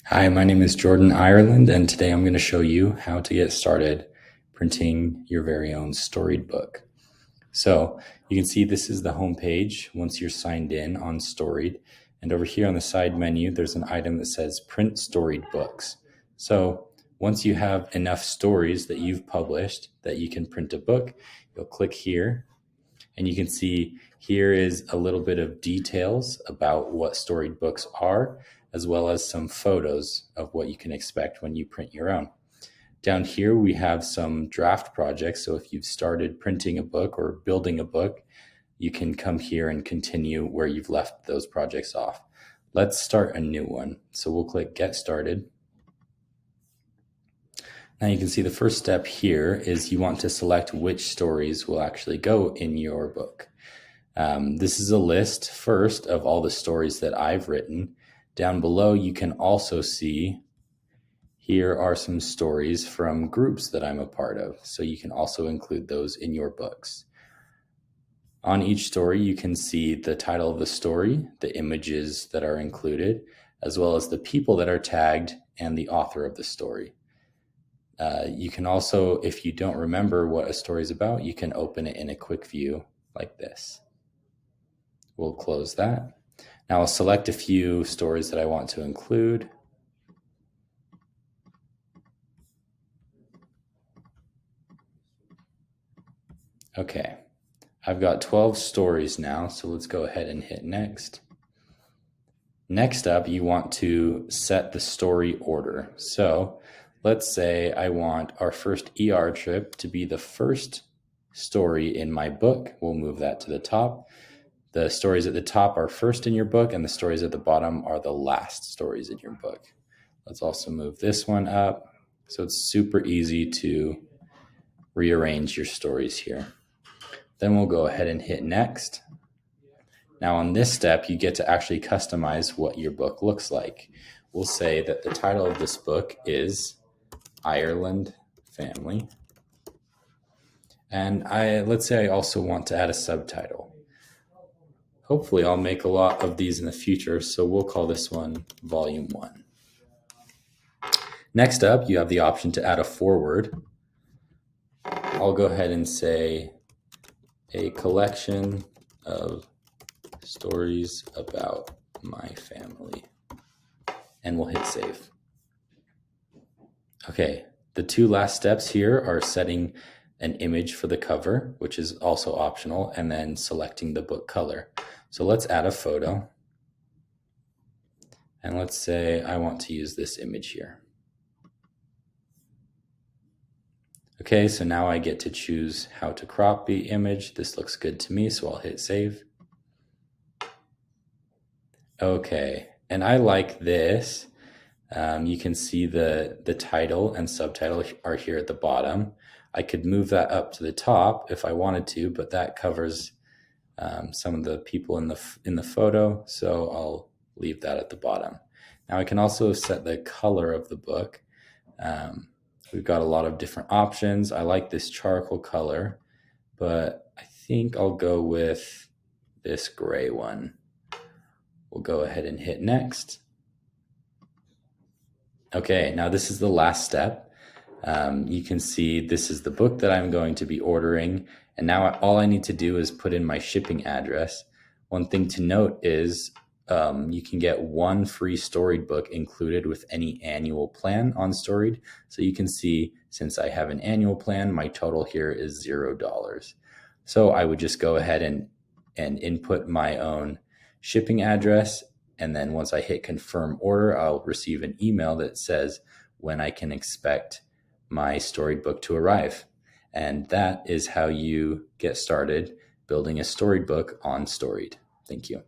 Hi, my name is Jordan Ireland, and today I'm going to show you how to get started printing your very own storied book. So you can see this is the home page once you're signed in on Storied, and over here on the side menu there's an item that says print storied books. So once you have enough stories that you've published that you can print a book, you'll click here and you can see here is a little bit of details about what storied books are, as well as some photos of what you can expect when you print your own. Down here, we have some draft projects. So if you've started printing a book or building a book, you can come here and continue where you've left those projects off. Let's start a new one. So we'll click Get Started. Now you can see the first step here is you want to select which stories will actually go in your book. This is a list first of all the stories that I've written. Down below, you can also see here are some stories from groups that I'm a part of. So you can also include those in your books. On each story, you can see the title of the story, the images that are included, as well as the people that are tagged and the author of the story. You can also, if you don't remember what a story is about, you can open it in a quick view like this. We'll close that. Now I'll select a few stories that I want to include. Okay, I've got 12 stories now, so let's go ahead and hit next. Next up, you want to set the story order. So let's say I want our first ER trip to be the first story in my book. We'll move that to the top. The stories at the top are first in your book, and the stories at the bottom are the last stories in your book. Let's also move this one up. So it's super easy to rearrange your stories here. Then we'll go ahead and hit next. Now on this step, you get to actually customize what your book looks like. We'll say that the title of this book is Ireland Family. And let's say I also want to add a subtitle. Hopefully I'll make a lot of these in the future, so we'll call this one Volume 1. Next up, you have the option to add a foreword. I'll go ahead and say a collection of stories about my family, and we'll hit save. Okay, the two last steps here are setting an image for the cover, which is also optional, and then selecting the book color. So let's add a photo. And let's say I want to use this image here. Okay, so now I get to choose how to crop the image. This looks good to me, so I'll hit save. Okay, and I like this. You can see the title and subtitle are here at the bottom. I could move that up to the top if I wanted to, but that covers some of the people in the photo, so I'll leave that at the bottom. Now I can also set the color of the book. We've got a lot of different options. I like this charcoal color, but I think I'll go with this gray one. We'll go ahead and hit next. Okay, now this is the last step. You can see this is the book that I'm going to be ordering, and now all I need to do is put in my shipping address. One thing to note is you can get one free storied book included with any annual plan on Storied. So you can see, since I have an annual plan, my total here is $0. So I would just go ahead and input my own shipping address, and then once I hit confirm order, I'll receive an email that says when I can expect my storied book to arrive. And that is how you get started building a storied book on Storied. Thank you.